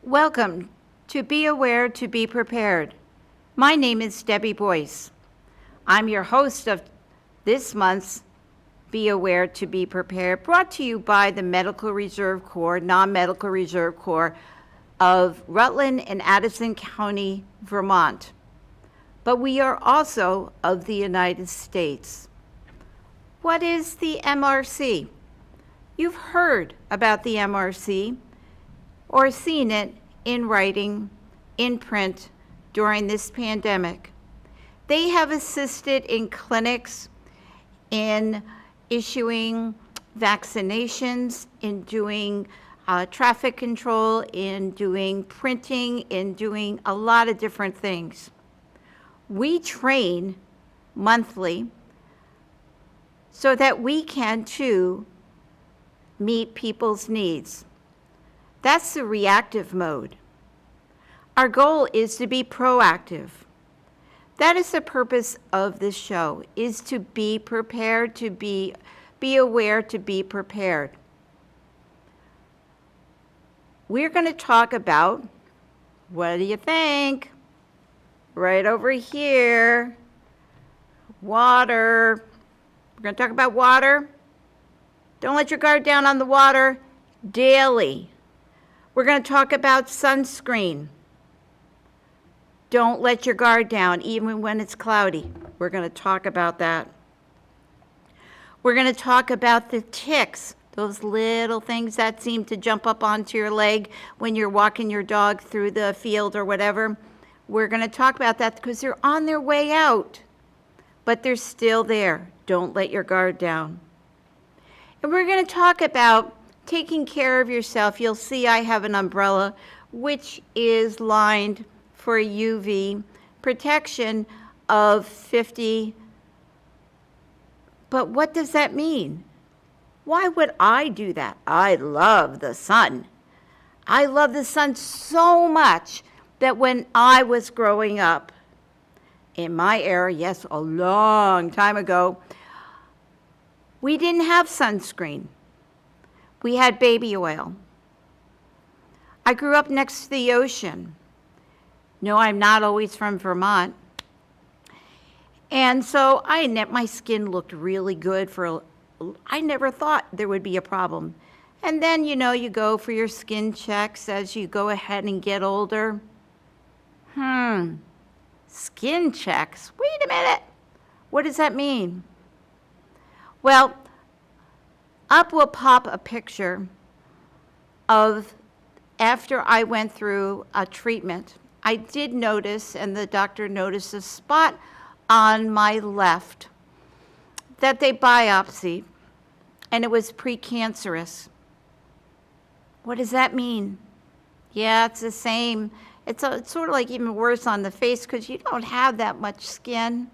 Welcome to Be Aware to Be Prepared. My name is Debbie Boyce. I'm your host of this month's Be Aware to Be Prepared, brought to you by the Medical Reserve Corps, Non-Medical Reserve Corps of Rutland and Addison County, Vermont. But we are also of the United States. What is the MRC? You've heard about the MRC or seen it in writing, in print, during this pandemic. They have assisted in clinics, in issuing vaccinations, in doing traffic control, in doing printing, in doing a lot of different things. We train monthly so that we can too meet people's needs. That's the reactive mode. Our goal is to be proactive. That is the purpose of this show, is to be prepared, to be aware, to be prepared. We're going to talk about, what do you think? Right over here, water. We're going to talk about water. Don't let your guard down on the water daily. We're going to talk about sunscreen. Don't let your guard down, even when it's cloudy. We're going to talk about that. We're going to talk about the ticks, those little things that seem to jump up onto your leg when you're walking your dog through the field or whatever. We're going to talk about that because they're on their way out, but they're still there. Don't let your guard down. And we're going to talk about taking care of yourself. You'll see I have an umbrella which is lined for UV protection of 50. But what does that mean? Why would I do that? I love the sun. I love the sun so much that when I was growing up, in my era, yes, a long time ago, we didn't have sunscreen. We had baby oil. I grew up next to the ocean. No, I'm not always from Vermont. And so my skin looked really good I never thought there would be a problem. And then, you go for your skin checks as you go ahead and get older. Skin checks? Wait a minute. What does that mean? Well, up will pop a picture of after I went through a treatment. I did notice, and the doctor noticed, a spot on my left that they biopsied, and it was precancerous. What does that mean? Yeah, it's the same. It's sort of like even worse on the face because you don't have that much skin.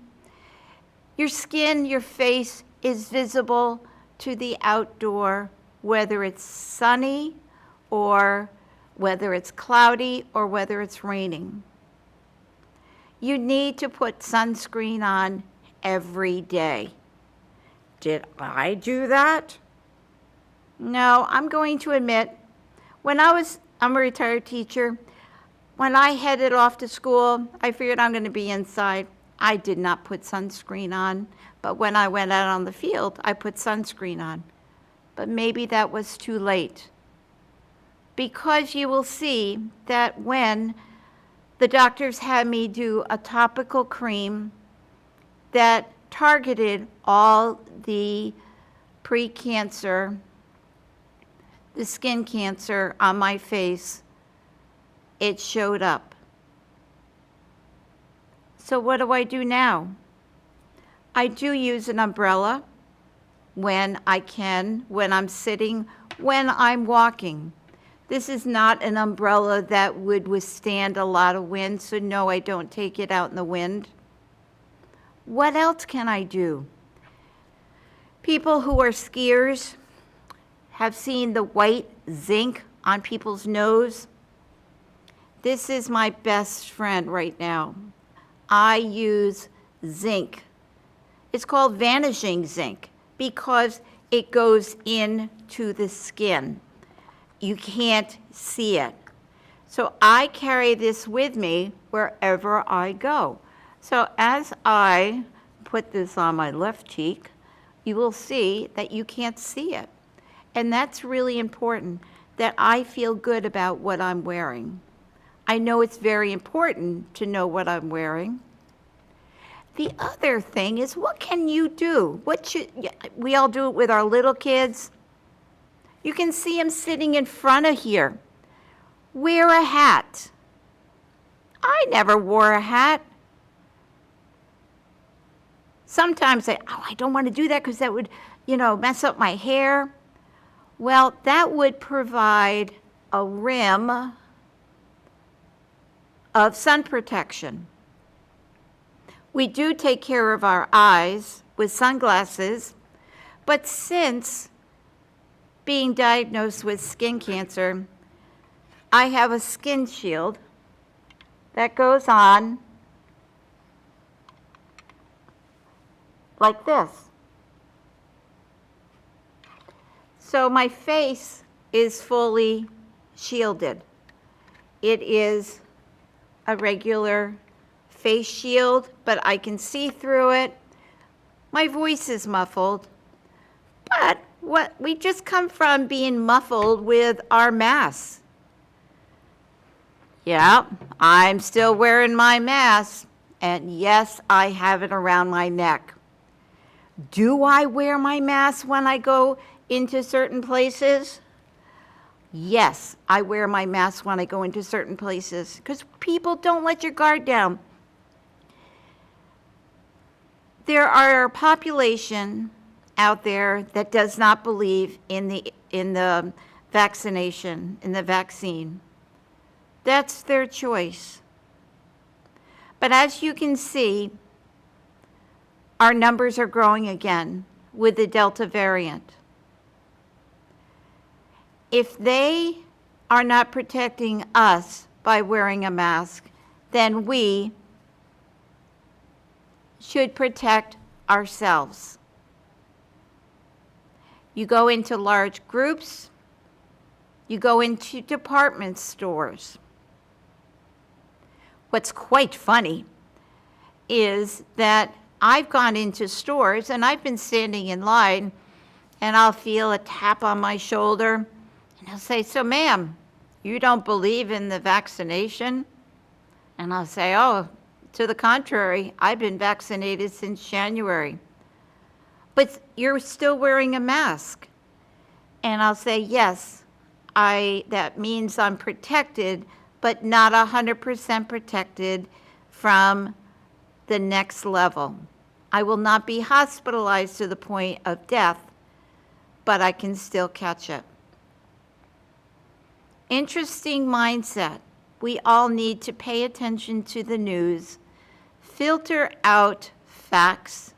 Your skin, your face is visible to the outdoor, whether it's sunny or whether it's cloudy or whether it's raining. You need to put sunscreen on every day. Did I do that? No, I'm going to admit, I'm a retired teacher. When I headed off to school, I figured I'm going to be inside. I did not put sunscreen on, but when I went out on the field, I put sunscreen on. But maybe that was too late. Because you will see that when the doctors had me do a topical cream that targeted all the pre-cancer, the skin cancer on my face, it showed up. So what do I do now? I do use an umbrella when I can, when I'm sitting, when I'm walking. This is not an umbrella that would withstand a lot of wind, so no, I don't take it out in the wind. What else can I do? People who are skiers have seen the white zinc on people's nose. This is my best friend right now. I use zinc. It's called vanishing zinc because it goes into the skin. You can't see it. So I carry this with me wherever I go. So as I put this on my left cheek, you will see that you can't see it. And that's really important, that I feel good about what I'm wearing. I know it's very important to know what I'm wearing. The other thing is, what can you do? We all do it with our little kids. You can see them sitting in front of here. Wear a hat. I never wore a hat. Sometimes I don't want to do that because that would, mess up my hair. Well, that would provide a rim of sun protection. We do take care of our eyes with sunglasses, but since being diagnosed with skin cancer, I have a skin shield that goes on like this. So my face is fully shielded. It is a regular face shield, but I can see through it. My voice is muffled, but we just come from being muffled with our masks. Yeah, I'm still wearing my mask, and yes, I have it around my neck. Do I wear my mask when I go into certain places? Yes, I wear my mask when I go into certain places because people don't let your guard down. There are a population out there that does not believe in the vaccination, in the vaccine. That's their choice. But as you can see, our numbers are growing again with the Delta variant. If they are not protecting us by wearing a mask, then we should protect ourselves. You go into large groups, you go into department stores. What's quite funny is that I've gone into stores and I've been standing in line and I'll feel a tap on my shoulder and I'll say, "So ma'am, you don't believe in the vaccination?" And I'll say, "Oh, to the contrary, I've been vaccinated since January. But you're still wearing a mask." And I'll say, "Yes, that means I'm protected, but not 100% protected from the next level. I will not be hospitalized to the point of death, but I can still catch it." Interesting mindset. We all need to pay attention to the news, filter out facts,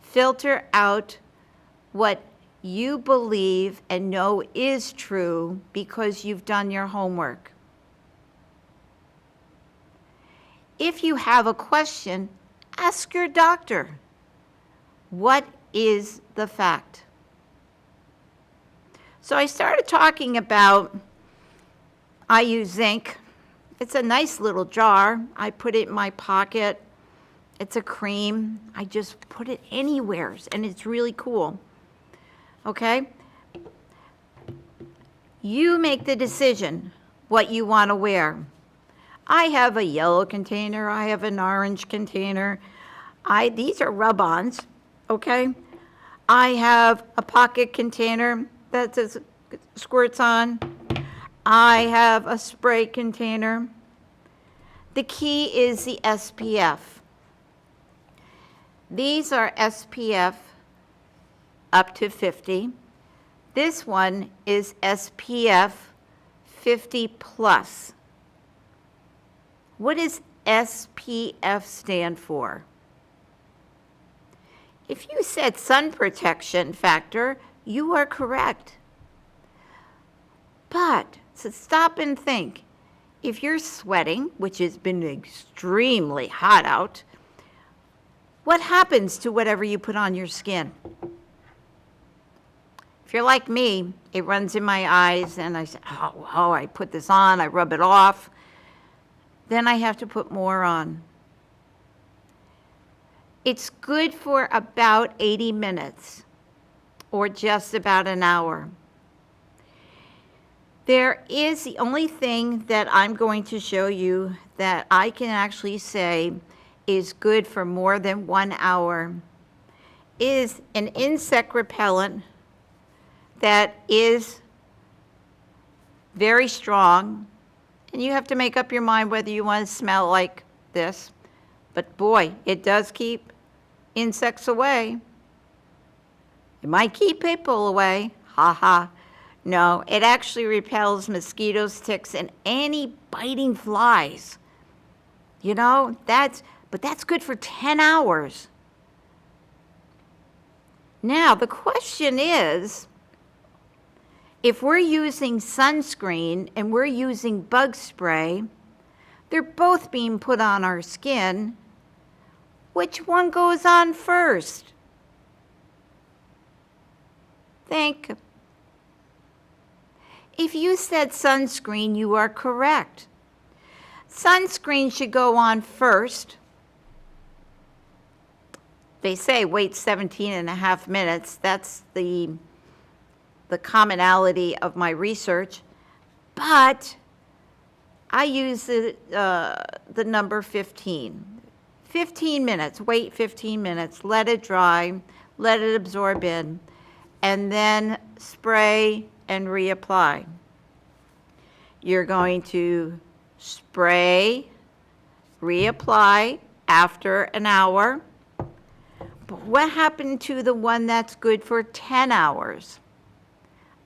filter out what you believe and know is true because you've done your homework. If you have a question, ask your doctor. What is the fact? So I started talking about, I use zinc. It's a nice little jar. I put it in my pocket. It's a cream. I just put it anywhere, and it's really cool. Okay? You make the decision what you want to wear. I have a yellow container. I have an orange container. These are rub-ons, okay? I have a pocket container that says squirts on. I have a spray container. The key is the SPF. These are SPF up to 50. This one is SPF 50 plus. What does SPF stand for? If you said sun protection factor, you are correct. But so stop and think. If you're sweating, which has been extremely hot out, what happens to whatever you put on your skin? If you're like me, it runs in my eyes and I say, oh, I put this on, I rub it off. Then I have to put more on. It's good for about 80 minutes or just about an hour. There is the only thing that I'm going to show you that I can actually say is good for more than 1 hour is an insect repellent that is very strong. And you have to make up your mind whether you want to smell like this. But boy, it does keep insects away. It might keep people away. Ha ha. No, it actually repels mosquitoes, ticks, and any biting flies. You know, that's good for 10 hours. Now, the question is, if we're using sunscreen and we're using bug spray, they're both being put on our skin. Which one goes on first? Think. If you said sunscreen, you are correct. Sunscreen should go on first. They say wait 17.5 minutes. That's the commonality of my research. But I use the number 15. 15 minutes, wait 15 minutes, let it dry, let it absorb in, and then spray and reapply. You're going to spray, reapply after an hour. But what happened to the one that's good for 10 hours?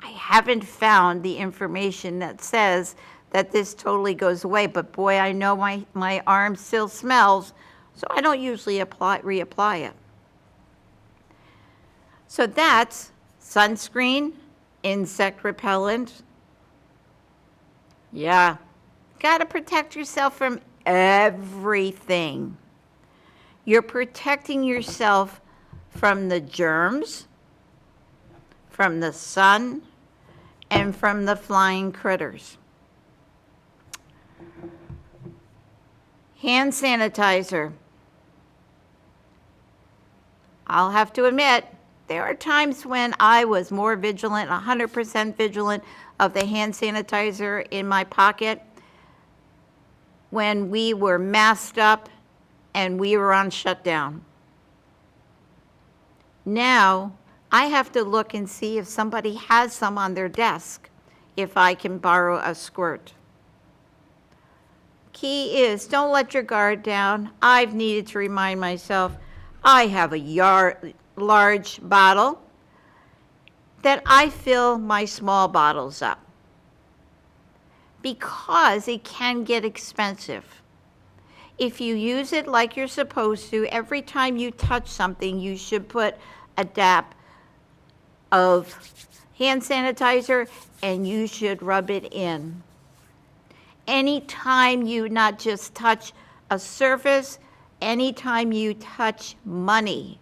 I haven't found the information that says that this totally goes away, but boy, I know my arm still smells, so I don't usually reapply it. So that's sunscreen, insect repellent. Yeah, gotta protect yourself from everything. You're protecting yourself from the germs, from the sun, and from the flying critters. Hand sanitizer. I'll have to admit, there are times when I was more vigilant, 100% vigilant of the hand sanitizer in my pocket when we were masked up and we were on shutdown. Now, I have to look and see if somebody has some on their desk, if I can borrow a squirt. Key is, don't let your guard down. I've needed to remind myself, I have a large bottle that I fill my small bottles up because it can get expensive. If you use it like you're supposed to, every time you touch something, you should put a dab of hand sanitizer and you should rub it in. Anytime you not just touch a surface, anytime you touch money.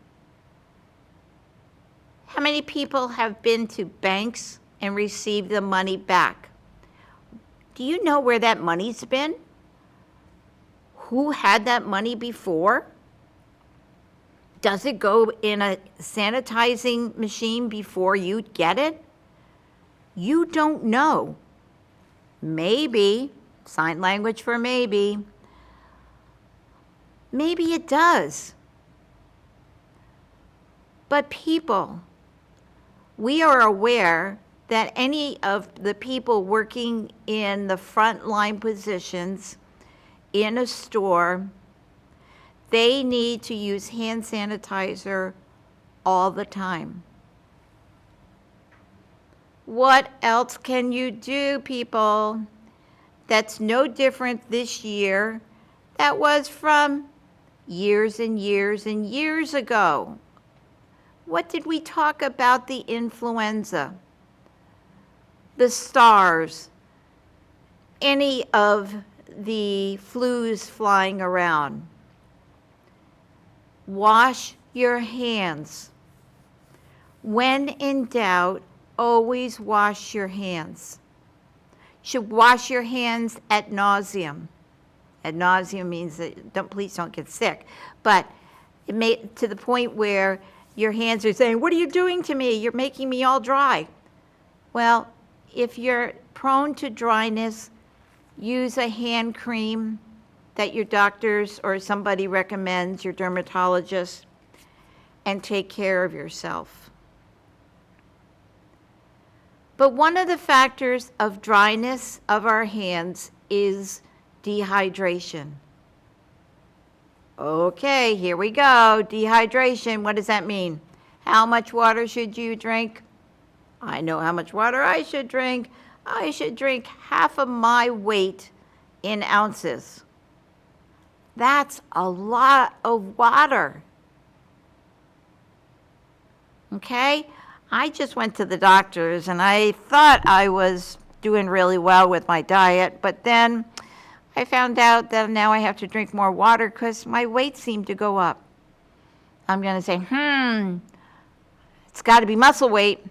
How many people have been to banks and received the money back? Do you know where that money's been? Who had that money before? Does it go in a sanitizing machine before you get it? You don't know. Maybe, sign language for maybe. Maybe it does. But people, we are aware that any of the people working in the frontline positions in a store, they need to use hand sanitizer all the time. What else can you do, people? That's no different this year. That was from years and years and years ago. What did we talk about? The influenza, the SARS, any of the flus flying around. Wash your hands. When in doubt, always wash your hands. You should wash your hands ad nauseum. Ad nauseum means that please don't get sick. But it may, to the point where your hands are saying, what are you doing to me? You're making me all dry. Well, if you're prone to dryness, use a hand cream that your doctors or somebody recommends, your dermatologist, and take care of yourself. But one of the factors of dryness of our hands is dehydration. Okay, here we go. Dehydration, what does that mean? How much water should you drink? I know how much water I should drink. I should drink half of my weight in ounces. That's a lot of water. Okay? I just went to the doctors and I thought I was doing really well with my diet, but then I found out that now I have to drink more water because my weight seemed to go up. I'm going to say, it's got to be muscle weight.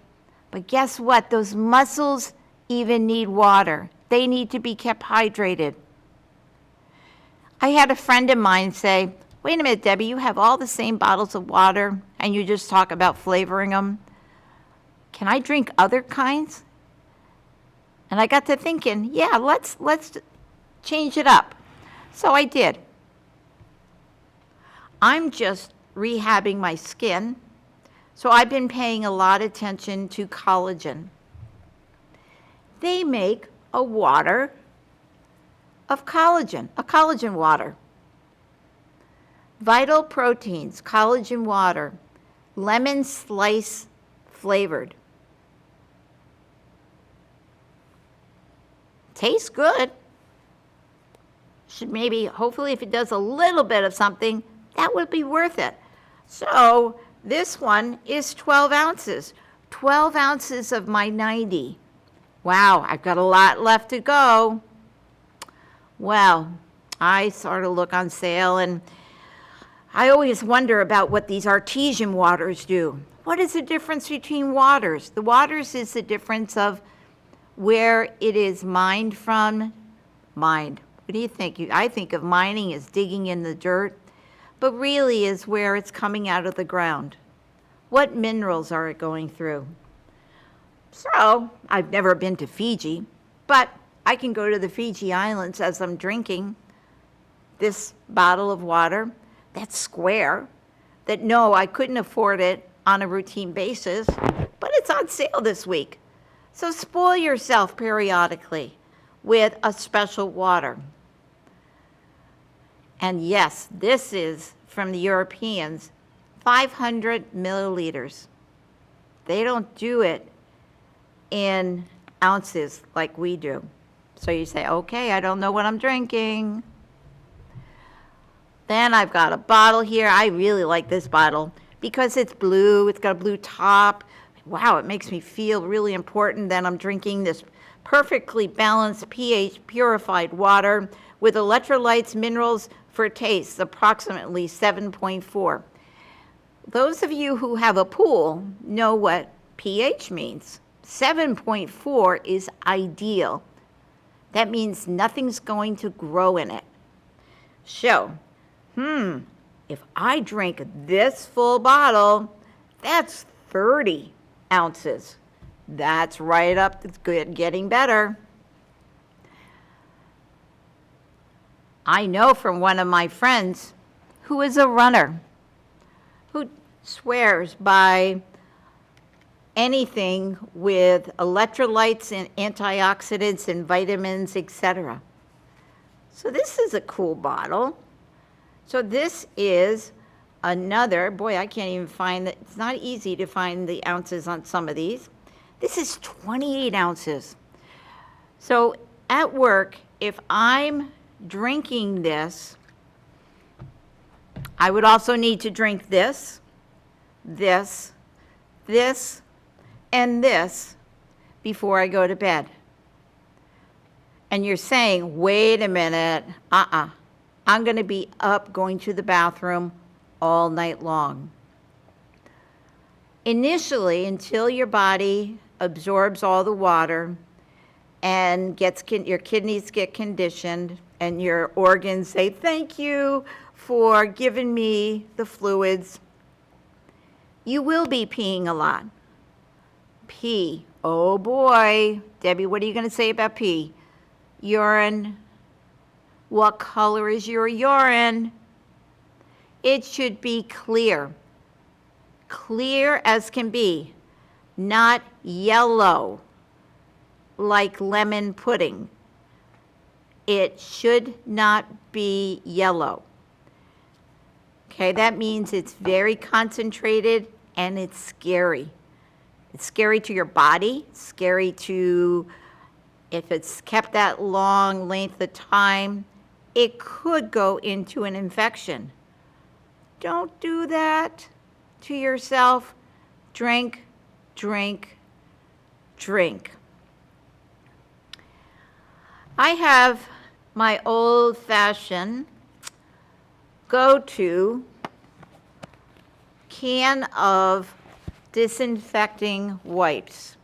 But guess what? Those muscles even need water. They need to be kept hydrated. I had a friend of mine say, wait a minute, Debbie, you have all the same bottles of water and you just talk about flavoring them. Can I drink other kinds? And I got to thinking, yeah, let's change it up. So I did. I'm just rehabbing my skin. So I've been paying a lot of attention to collagen. They make a water of collagen, a collagen water. Vital proteins, collagen water, lemon slice flavored. Tastes good. Should maybe, hopefully if it does a little bit of something, that would be worth it. So this one is 12 ounces. 12 ounces of my 90. Wow, I've got a lot left to go. Well, I sort of look on sale and I always wonder about what these artesian waters do. What is the difference between waters? The waters is the difference of where it is mined from. Mined. What do you think? I think of mining as digging in the dirt, but really is where it's coming out of the ground. What minerals are it going through? So, I've never been to Fiji, but I can go to the Fiji Islands as I'm drinking this bottle of water that's square, that no, I couldn't afford it on a routine basis, but it's on sale this week. So spoil yourself periodically with a special water. And yes, this is from the Europeans, 500 milliliters. They don't do it in ounces like we do. So you say, okay, I don't know what I'm drinking. Then I've got a bottle here. I really like this bottle because it's blue. It's got a blue top. Wow, it makes me feel really important that I'm drinking this perfectly balanced pH purified water with electrolytes, minerals for taste, approximately 7.4. Those of you who have a pool know what pH means. 7.4 is ideal. That means nothing's going to grow in it. So, if I drink this full bottle, that's 30 ounces. That's right up, it's good, getting better. I know from one of my friends who is a runner, who swears by anything with electrolytes and antioxidants and vitamins, etc. So this is a cool bottle. So this is another, boy, I can't even find that. It's not easy to find the ounces on some of these. This is 28 ounces. So at work, if I'm drinking this, I would also need to drink this, this, this, and this before I go to bed. And you're saying, wait a minute, I'm going to be up going to the bathroom all night long. Initially, until your body absorbs all the water and your kidneys get conditioned and your organs say, thank you for giving me the fluids. You will be peeing a lot. Pee. Oh boy. Debbie, what are you going to say about pee? Urine. What color is your urine? It should be clear. Clear as can be. Not yellow like lemon pudding. It should not be yellow. Okay, that means it's very concentrated and it's scary. It's scary to your body, scary to, if it's kept that long length of time, it could go into an infection. Don't do that to yourself. Drink, drink, drink. I have my old-fashioned go-to can of disinfecting wipes.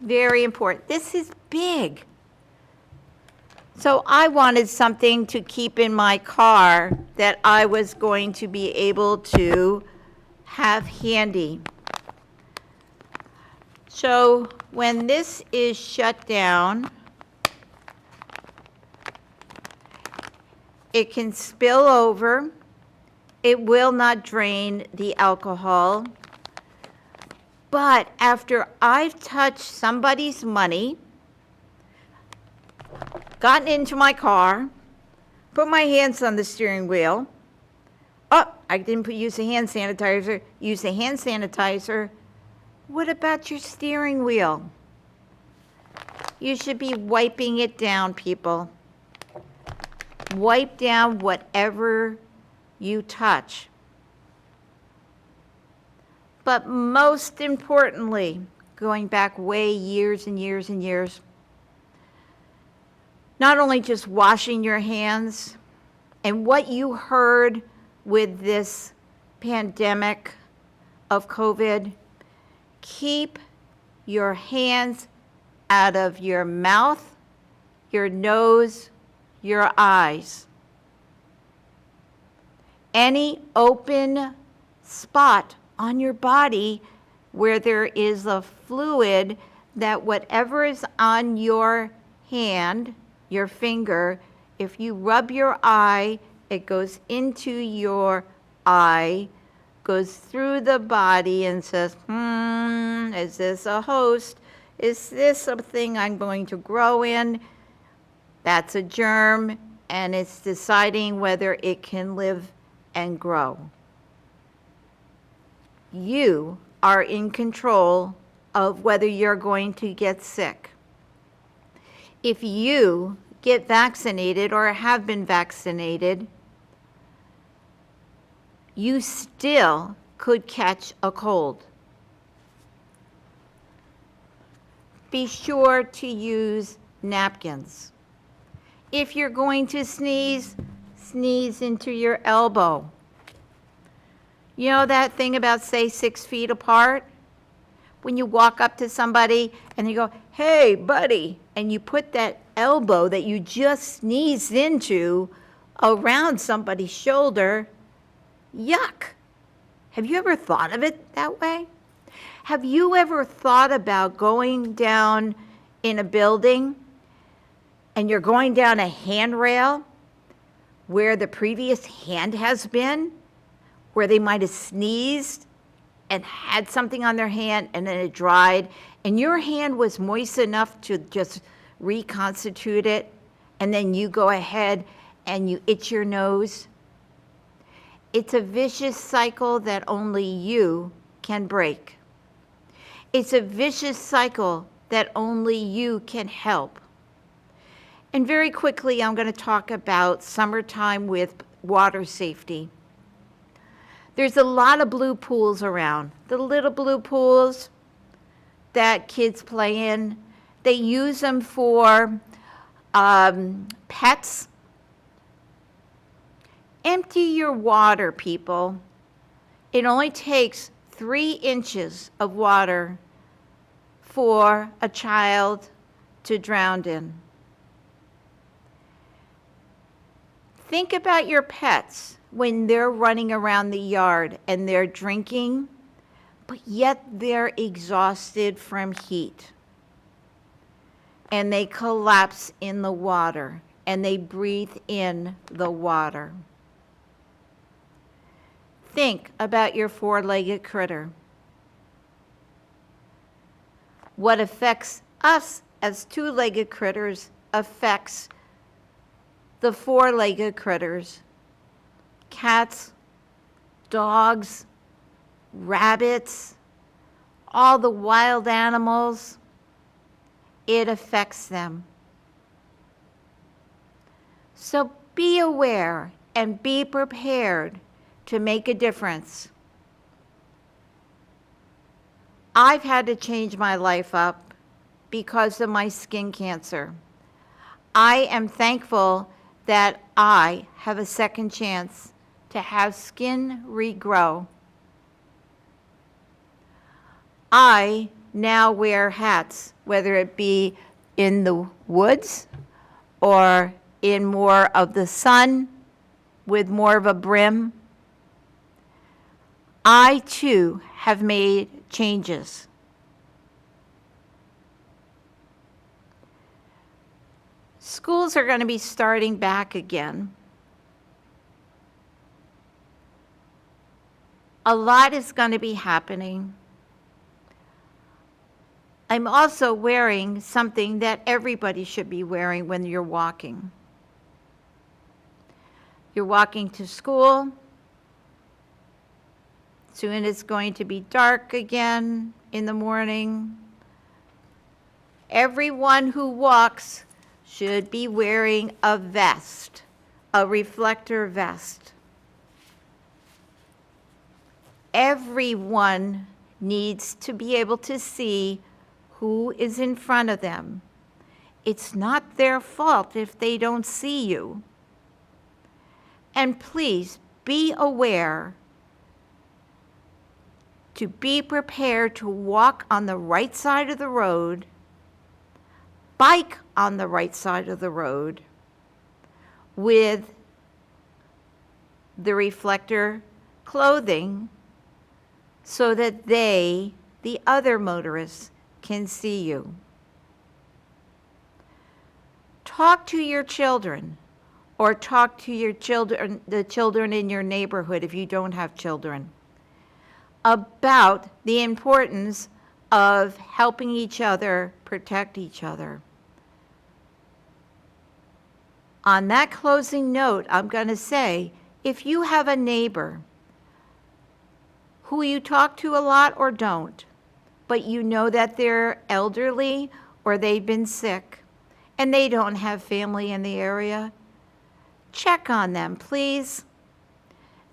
Very important. This is big. So I wanted something to keep in my car that I was going to be able to have handy. So when this is shut down, it can spill over. It will not drain the alcohol. But after I've touched somebody's money, gotten into my car, put my hands on the steering wheel. Oh, I didn't use the hand sanitizer. Use the hand sanitizer. What about your steering wheel? You should be wiping it down, people. Wipe down whatever you touch. But most importantly, going back way years and years and years, not only just washing your hands, and what you heard with this pandemic of COVID, keep your hands out of your mouth, your nose, your eyes. Any open spot on your body where there is a fluid, that whatever is on your hand, your finger, if you rub your eye, it goes into your eye, goes through the body and says, is this a host? Is this a thing I'm going to grow in? That's a germ, and it's deciding whether it can live and grow. You are in control of whether you're going to get sick. If you get vaccinated or have been vaccinated, you still could catch a cold. Be sure to use napkins. If you're going to sneeze, sneeze into your elbow. You know that thing about, say, 6 feet apart? When you walk up to somebody and you go, hey, buddy, and you put that elbow that you just sneezed into around somebody's shoulder, yuck. Have you ever thought of it that way? Have you ever thought about going down in a building and you're going down a handrail where the previous hand has been, where they might have sneezed and had something on their hand and then it dried, and your hand was moist enough to just reconstitute it, and then you go ahead and you itch your nose? It's a vicious cycle that only you can break. It's a vicious cycle that only you can help. And very quickly, I'm going to talk about summertime with water safety. There's a lot of blue pools around. The little blue pools that kids play in, they use them for pets. Empty your water, people. It only takes 3 inches of water for a child to drown in. Think about your pets when they're running around the yard and they're drinking, but yet they're exhausted from heat. And they collapse in the water and they breathe in the water. Think about your four-legged critter. What affects us as two-legged critters affects the four-legged critters. Cats, dogs, rabbits, all the wild animals, it affects them. So be aware and be prepared to make a difference. I've had to change my life up because of my skin cancer. I am thankful that I have a second chance to have skin regrow. I now wear hats, whether it be in the woods or in more of the sun with more of a brim. I too have made changes. Schools are going to be starting back again. A lot is going to be happening. I'm also wearing something that everybody should be wearing when you're walking. You're walking to school. Soon it's going to be dark again in the morning. Everyone who walks should be wearing a vest, a reflector vest. Everyone needs to be able to see who is in front of them. It's not their fault if they don't see you. And please be aware to be prepared to walk on the right side of the road, bike on the right side of the road with the reflector clothing so that they, the other motorists, can see you. Talk to your children or talk to your children, the children in your neighborhood if you don't have children, about the importance of helping each other protect each other. On that closing note, I'm going to say, if you have a neighbor who you talk to a lot or don't, but you know that they're elderly or they've been sick and they don't have family in the area, check on them, please.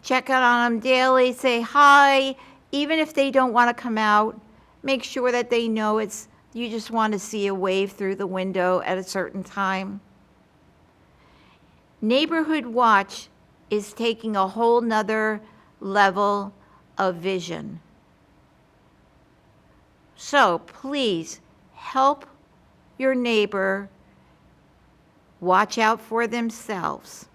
Check out on them daily, say hi. Even if they don't want to come out, make sure that they know you just want to see a wave through the window at a certain time. Neighborhood Watch is taking a whole nother level of vision. So please help your neighbor watch out for themselves.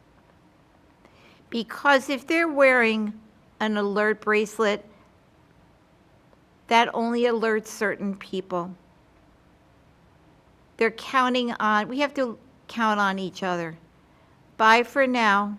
Because if they're wearing an alert bracelet, that only alerts certain people. They're counting on, we have to count on each other. Bye for now.